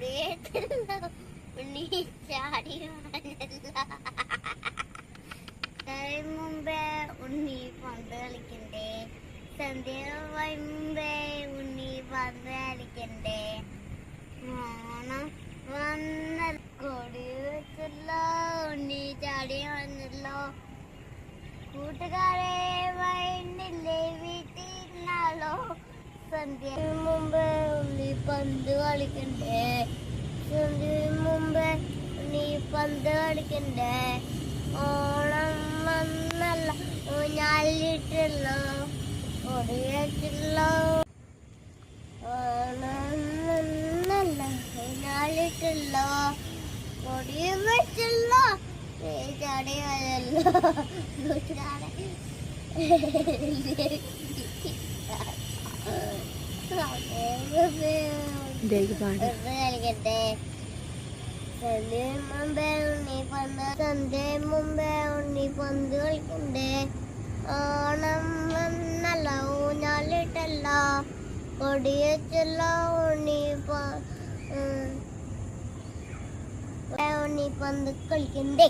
കൊടിയേറ്റല്ലോ ഉണ്ണി ചാടി മുമ്പേ ഉണ്ണി പന്ത് കളിക്കണ്ടേ, സന്ധ്യ മുമ്പേ ഉണ്ണി പന്ത് കളിക്കണ്ടേ, ഓണം വന്ന കൊടി വെച്ചല്ലോ ഉണ്ണി ചാടി വന്നല്ലോ, കൂട്ടുകാരെ വൈകില്ലേ വീട്ടിൽ സന്ധ്യ മുമ്പേ ഉണ്ണി പന്ത് കളിക്കണ്ടേ, സന്ധ്യ മുമ്പേ ഉണ്ണി പന്ത് കളിക്കണ്ടേ, ഓണം വന്നല്ല ഊഞ്ഞാലിട്ടല്ലോ കൊടിയേറ്റല്ലോ, ഓണം വന്നല്ല ഊഞ്ഞാലിട്ടല്ലോ കൊടി വെച്ചല്ലോ ചാടി വന്നല്ലോ, കൂട്ടുകാരെ കളിക്കട്ടെ, സന്ധ്യ മുമ്പേ ഉണ്ണി പന്ത് കളിക്കണ്ടേ, ഓണം വന്നല്ല ഊഞ്ഞാലിട്ടല്ലോ കൊടിയേറ്റല്ലോ ഉണ്ണി പന്ത് കളിക്കണ്ടേ.